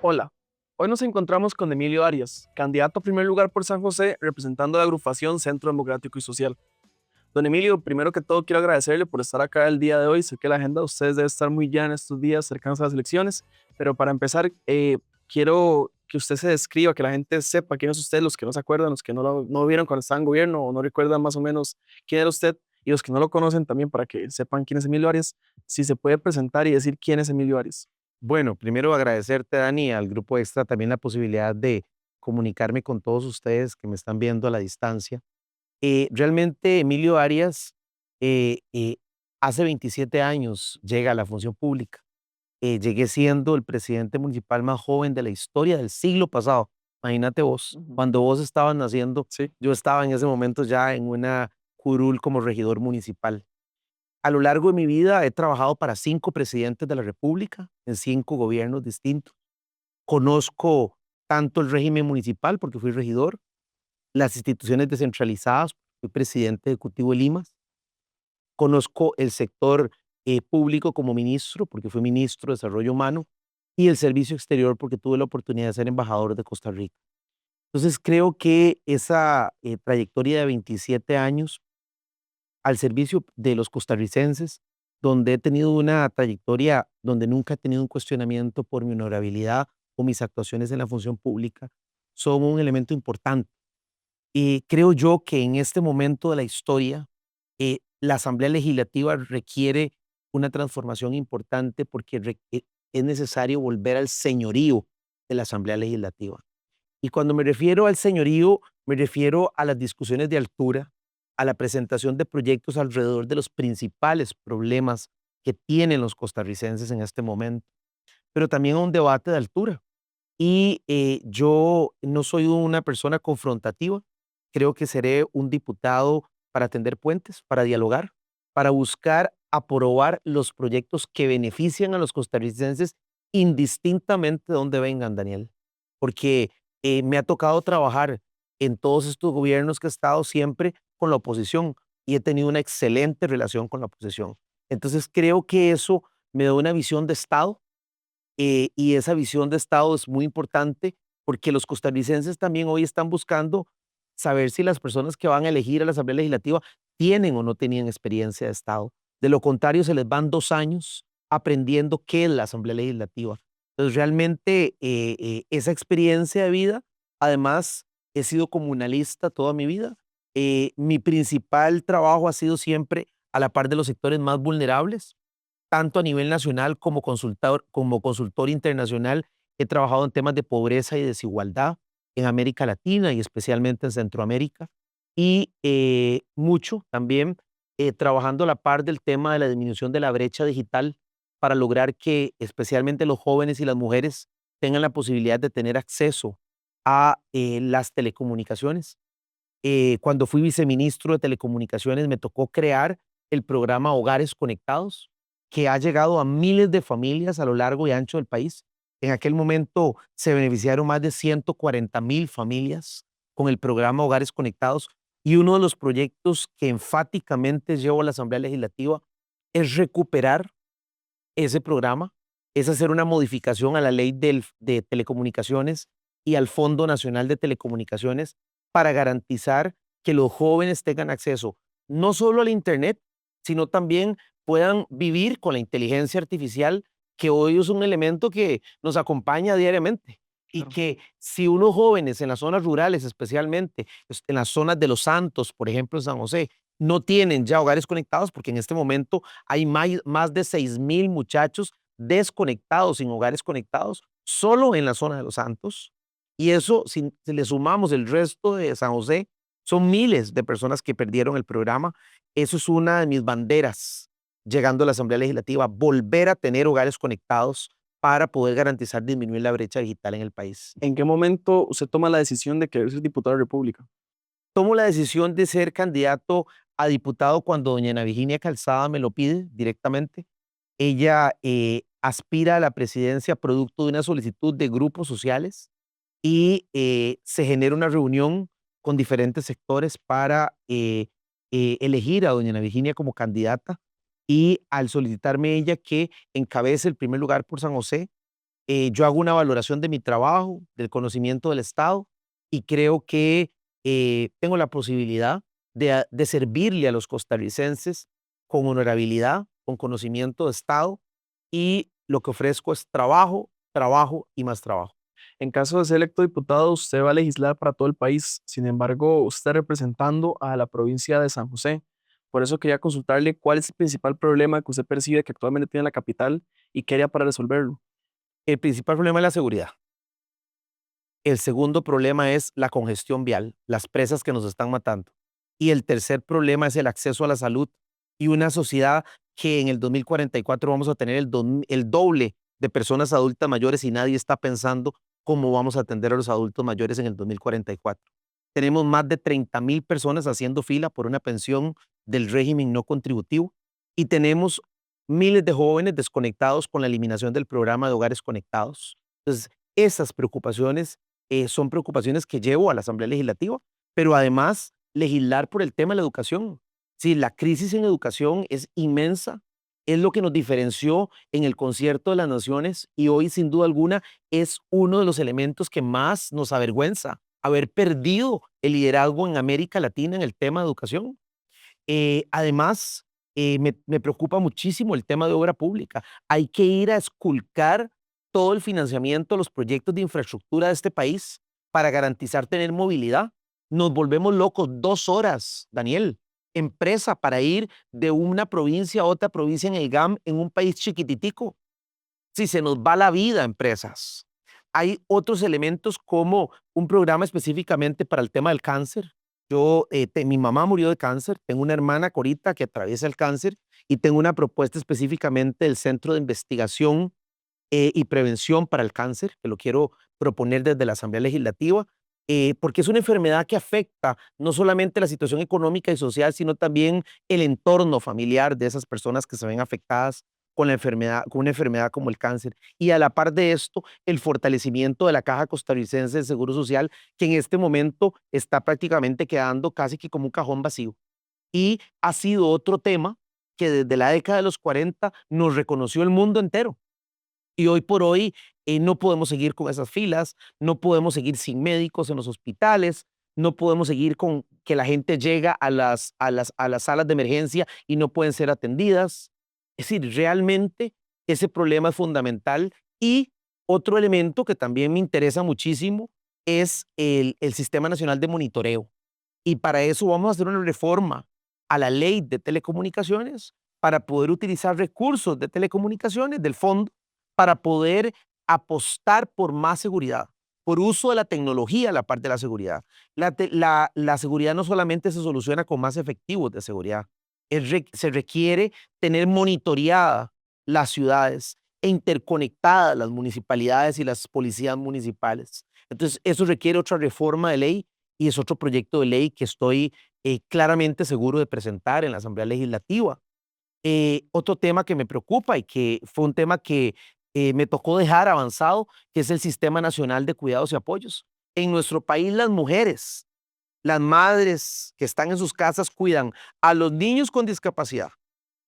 Hola, hoy nos encontramos con Emilio Arias, candidato a primer lugar por San José, representando a la agrupación Centro Democrático y Social. Don Emilio, primero que todo quiero agradecerle por estar acá el día de hoy. Sé que la agenda de ustedes debe estar muy llena en estos días cercanos a las elecciones, pero para empezar, quiero que usted se describa, que la gente sepa quién es usted, los que no se acuerdan, los que no vieron cuando estaba en gobierno o no recuerdan más o menos quién era usted, y los que no lo conocen también para que sepan quién es Emilio Arias, si se puede presentar y decir quién es Emilio Arias. Bueno, primero agradecerte, Dani, al Grupo Extra también la posibilidad de comunicarme con todos ustedes que me están viendo a la distancia. Realmente Emilio Arias hace 27 años llega a la función pública. Llegué siendo el presidente municipal más joven de la historia del siglo pasado. Imagínate vos, Ujú. cuando vos estabas naciendo, Sí. yo estaba en ese momento ya en una curul como regidor municipal. A lo largo de mi vida he trabajado para 5 presidentes de la república, en 5 gobiernos distintos. Conozco tanto el régimen municipal, porque fui regidor, las instituciones descentralizadas, fui presidente ejecutivo de Limas. Conozco el sector público como ministro, porque fui ministro de Desarrollo Humano, y el servicio exterior, porque tuve la oportunidad de ser embajador de Costa Rica. Entonces creo que esa trayectoria de 27 años al servicio de los costarricenses, donde he tenido una trayectoria donde nunca he tenido un cuestionamiento por mi honorabilidad o mis actuaciones en la función pública, son un elemento importante. Y creo yo que en este momento de la historia, la Asamblea Legislativa requiere una transformación importante porque es necesario volver al señorío de la Asamblea Legislativa. Y cuando me refiero al señorío, me refiero a las discusiones de altura, a la presentación de proyectos alrededor de los principales problemas que tienen los costarricenses en este momento, pero también a un debate de altura. Y yo no soy una persona confrontativa, creo que seré un diputado para tender puentes, para dialogar, para buscar aprobar los proyectos que benefician a los costarricenses indistintamente de dónde vengan, Daniel. Porque me ha tocado trabajar en todos estos gobiernos que he estado siempre con la oposición y he tenido una excelente relación con la oposición. Entonces creo que eso me da una visión de Estado y esa visión de Estado es muy importante porque los costarricenses también hoy están buscando saber si las personas que van a elegir a la Asamblea Legislativa tienen o no tenían experiencia de Estado. De lo contrario, se les van 2 años aprendiendo qué es la Asamblea Legislativa. Entonces, realmente esa experiencia de vida, además, he sido comunalista toda mi vida. Mi principal trabajo ha sido siempre a la par de los sectores más vulnerables tanto a nivel nacional como consultor internacional. He trabajado en temas de pobreza y desigualdad en América Latina y especialmente en Centroamérica. Y mucho también trabajando a la par del tema de la disminución de la brecha digital para lograr que especialmente los jóvenes y las mujeres tengan la posibilidad de tener acceso a las telecomunicaciones. Cuando fui viceministro de Telecomunicaciones, me tocó crear el programa Hogares Conectados, que ha llegado a miles de familias a lo largo y ancho del país. En aquel momento se beneficiaron más de 140,000 familias con el programa Hogares Conectados y uno de los proyectos que enfáticamente llevo a la Asamblea Legislativa es recuperar ese programa, es hacer una modificación a la ley de telecomunicaciones y al Fondo Nacional de Telecomunicaciones para garantizar que los jóvenes tengan acceso no solo al Internet, sino también puedan vivir con la inteligencia artificial, que hoy es un elemento que nos acompaña diariamente. Y Claro. que si unos jóvenes en las zonas rurales, especialmente en las zonas de Los Santos, por ejemplo, en San José, no tienen ya hogares conectados, porque en este momento hay más de 6,000 muchachos desconectados, sin hogares conectados, solo en la zona de Los Santos. Y eso, si le sumamos el resto de San José, son miles de personas que perdieron el programa. Eso es una de mis banderas llegando a la Asamblea Legislativa, volver a tener hogares conectados para poder garantizar disminuir la brecha digital en el país. ¿En qué momento usted toma la decisión de querer ser diputado de la República? Tomo la decisión de ser candidato a diputado cuando doña Ana Virginia Calzada me lo pide directamente. Ella aspira a la presidencia producto de una solicitud de grupos sociales y se genera una reunión con diferentes sectores para elegir a doña Ana Virginia como candidata y al solicitarme ella que encabece el primer lugar por San José, Yo hago una valoración de mi trabajo, del conocimiento del Estado, y creo que tengo la posibilidad de servirle a los costarricenses con honorabilidad, con conocimiento de Estado, y lo que ofrezco es trabajo, trabajo y más trabajo. En caso de ser electo diputado, usted va a legislar para todo el país. Sin embargo, usted está representando a la provincia de San José. Por eso quería consultarle cuál es el principal problema que usted percibe que actualmente tiene la capital y qué haría para resolverlo. El principal problema es la seguridad. El segundo problema es la congestión vial, las presas que nos están matando. Y el tercer problema es el acceso a la salud y una sociedad que en el 2044 vamos a tener el doble de personas adultas mayores y nadie está pensando cómo vamos a atender a los adultos mayores en el 2044. Tenemos más de 30,000 personas haciendo fila por una pensión del régimen no contributivo y tenemos miles de jóvenes desconectados con la eliminación del programa de hogares conectados. Entonces, esas preocupaciones son preocupaciones que llevo a la Asamblea Legislativa, pero además legislar por el tema de la educación. Sí, la crisis en educación es inmensa, es lo que nos diferenció en el concierto de las naciones y hoy sin duda alguna es uno de los elementos que más nos avergüenza, haber perdido el liderazgo en América Latina en el tema de educación. Además, me preocupa muchísimo el tema de obra pública. Hay que ir a esculcar todo el financiamiento, los proyectos de infraestructura de este país para garantizar tener movilidad. Nos volvemos locos 2 horas, Daniel, empresa para ir de una provincia a otra provincia en el GAM en un país chiquititico. Si se nos va la vida, empresas. Hay otros elementos como un programa específicamente para el tema del cáncer. Mi mamá murió de cáncer, tengo una hermana, Corita, que atraviesa el cáncer y tengo una propuesta específicamente del Centro de Investigación y Prevención para el Cáncer, que lo quiero proponer desde la Asamblea Legislativa, porque es una enfermedad que afecta no solamente la situación económica y social, sino también el entorno familiar de esas personas que se ven afectadas con la enfermedad, con una enfermedad como el cáncer. Y a la par de esto, el fortalecimiento de la Caja Costarricense de Seguro Social, que en este momento está prácticamente quedando casi que como un cajón vacío. Y ha sido otro tema que desde la década de los 40 nos reconoció el mundo entero. Y hoy por hoy no podemos seguir con esas filas, no podemos seguir sin médicos en los hospitales, no podemos seguir con que la gente llega a las salas de emergencia y no pueden ser atendidas. Es decir, realmente ese problema es fundamental. Y otro elemento que también me interesa muchísimo es el Sistema Nacional de Monitoreo. Y para eso vamos a hacer una reforma a la ley de telecomunicaciones para poder utilizar recursos de telecomunicaciones del fondo para poder apostar por más seguridad, por uso de la tecnología, la parte de la seguridad. La seguridad no solamente se soluciona con más efectivos de seguridad, se requiere tener monitoreadas las ciudades e interconectadas las municipalidades y las policías municipales. Entonces, eso requiere otra reforma de ley y es otro proyecto de ley que estoy claramente seguro de presentar en la Asamblea Legislativa. Otro tema que me preocupa y que fue un tema que me tocó dejar avanzado, que es el Sistema Nacional de Cuidados y Apoyos. En nuestro país, las mujeres, las madres que están en sus casas cuidan a los niños con discapacidad,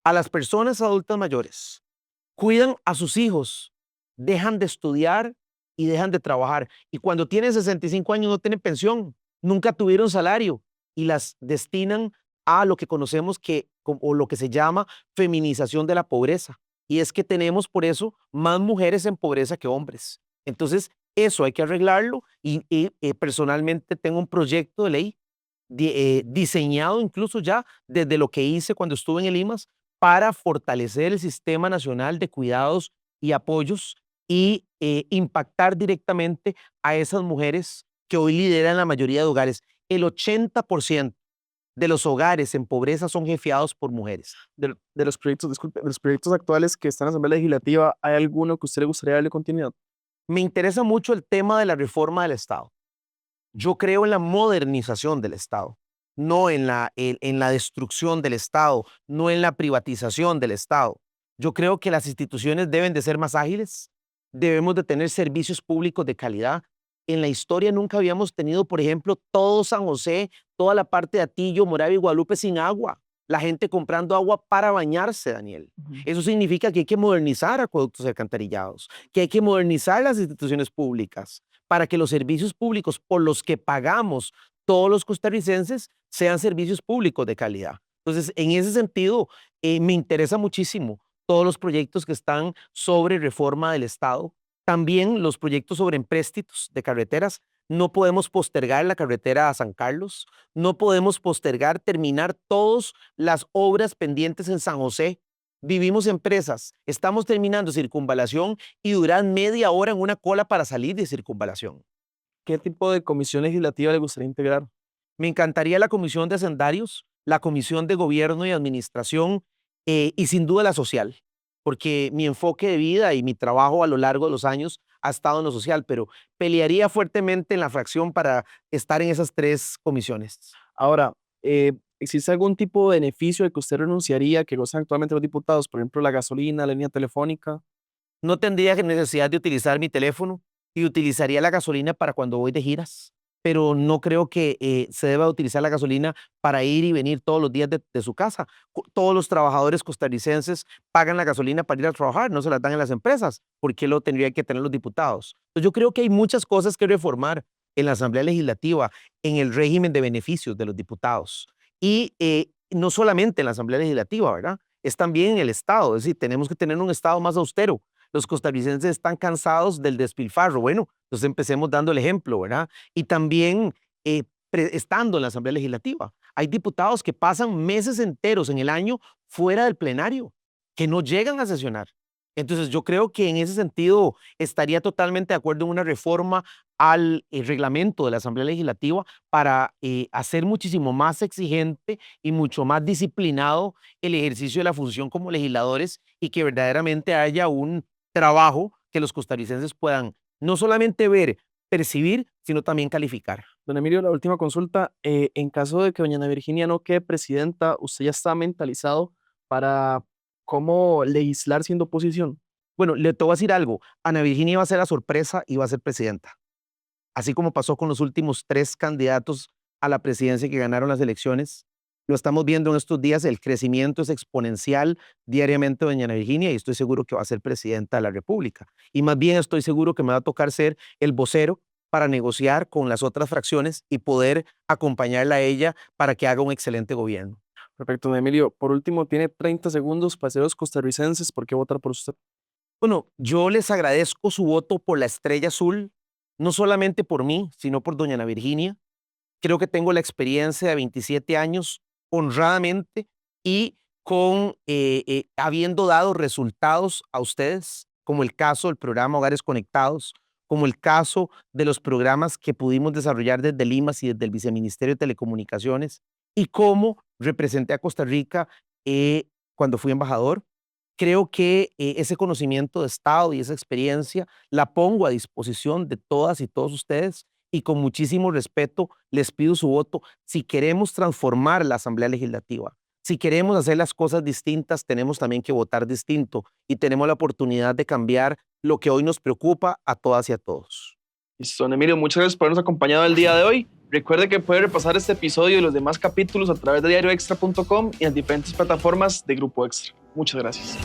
a las personas adultas mayores, cuidan a sus hijos, dejan de estudiar y dejan de trabajar. Y cuando tienen 65 años no tienen pensión, nunca tuvieron salario y las destinan a lo que conocemos o lo que se llama feminización de la pobreza. Y es que tenemos por eso más mujeres en pobreza que hombres. Entonces, eso hay que arreglarlo y personalmente tengo un proyecto de ley diseñado incluso ya desde lo que hice cuando estuve en el IMAS para fortalecer el Sistema Nacional de Cuidados y Apoyos y impactar directamente a esas mujeres que hoy lideran la mayoría de hogares. El 80% de los hogares en pobreza son jefeados por mujeres. De los proyectos, disculpe, de los proyectos actuales que están en la Asamblea Legislativa, ¿hay alguno que a usted le gustaría darle continuidad? Me interesa mucho el tema de la reforma del Estado. Yo creo en la modernización del Estado, no en la destrucción del Estado, no en la privatización del Estado. Yo creo que las instituciones deben de ser más ágiles, debemos de tener servicios públicos de calidad. En la historia nunca habíamos tenido, por ejemplo, todo San José, toda la parte de Atillo, Moravia y Guadalupe sin agua. la gente comprando agua para bañarse, Daniel. Eso significa que hay que modernizar acueductos y alcantarillados, que hay que modernizar las instituciones públicas para que los servicios públicos por los que pagamos todos los costarricenses sean servicios públicos de calidad. Entonces, en ese sentido, me interesa muchísimo todos los proyectos que están sobre reforma del Estado, también los proyectos sobre empréstitos de carreteras. No podemos postergar la carretera a San Carlos, no podemos postergar terminar todas las obras pendientes en San José. Vivimos en Presas, estamos terminando Circunvalación y duran media hora en una cola para salir de Circunvalación. ¿Qué tipo de comisión legislativa le gustaría integrar? Me encantaría la Comisión de Hacendarios, la Comisión de Gobierno y Administración y sin duda la social, porque mi enfoque de vida y mi trabajo a lo largo de los años ha estado en lo social, pero pelearía fuertemente en la fracción para estar en esas 3 comisiones. Ahora, ¿existe algún tipo de beneficio al que usted renunciaría que gozan actualmente los diputados? Por ejemplo, la gasolina, la línea telefónica. No tendría necesidad de utilizar mi teléfono y utilizaría la gasolina para cuando voy de giras, pero no creo que se deba utilizar la gasolina para ir y venir todos los días de su casa. Todos los trabajadores costarricenses pagan la gasolina para ir a trabajar, no se la dan en las empresas. ¿Por qué lo tendrían que tener los diputados? Entonces, yo creo que hay muchas cosas que reformar en la Asamblea Legislativa, en el régimen de beneficios de los diputados. Y no solamente en la Asamblea Legislativa, ¿verdad? Es también en el Estado, es decir, tenemos que tener un Estado más austero. Los costarricenses están cansados del despilfarro. Bueno, entonces empecemos dando el ejemplo, ¿verdad? Y también estando en la Asamblea Legislativa. Hay diputados que pasan meses enteros en el año fuera del plenario, que no llegan a sesionar. Entonces yo creo que en ese sentido estaría totalmente de acuerdo en una reforma al reglamento de la Asamblea Legislativa para hacer muchísimo más exigente y mucho más disciplinado el ejercicio de la función como legisladores y que verdaderamente haya un trabajo que los costarricenses puedan no solamente ver, percibir, sino también calificar. Don Emilio, la última consulta. En caso de que doña Ana Virginia no quede presidenta, ¿usted ya está mentalizado para cómo legislar siendo oposición? Bueno, le te voy a decir algo. Ana Virginia va a ser la sorpresa y va a ser presidenta. Así como pasó con los últimos 3 candidatos a la presidencia que ganaron las elecciones. Lo estamos viendo en estos días, el crecimiento es exponencial diariamente de doña Ana Virginia y estoy seguro que va a ser presidenta de la República. Y más bien estoy seguro que me va a tocar ser el vocero para negociar con las otras fracciones y poder acompañarla a ella para que haga un excelente gobierno. Perfecto, don Emilio. Por último, tiene 30 segundos para ser los costarricenses. ¿Por qué votar por usted? Bueno, yo les agradezco su voto por la Estrella Azul, no solamente por mí, sino por doña Ana Virginia. Creo que tengo la experiencia de 27 años honradamente y habiendo dado resultados a ustedes, como el caso del programa Hogares Conectados, como el caso de los programas que pudimos desarrollar desde Limas y desde el Viceministerio de Telecomunicaciones, y cómo representé a Costa Rica cuando fui embajador. Creo que ese conocimiento de Estado y esa experiencia la pongo a disposición de todas y todos ustedes y con muchísimo respeto les pido su voto. Si queremos transformar la Asamblea Legislativa, si queremos hacer las cosas distintas, tenemos también que votar distinto y tenemos la oportunidad de cambiar lo que hoy nos preocupa a todas y a todos. Listo, don Emilio, muchas gracias por habernos acompañado el día de hoy. Recuerde que puede repasar este episodio y los demás capítulos a través de diarioextra.com y en diferentes plataformas de Grupo Extra. Muchas gracias.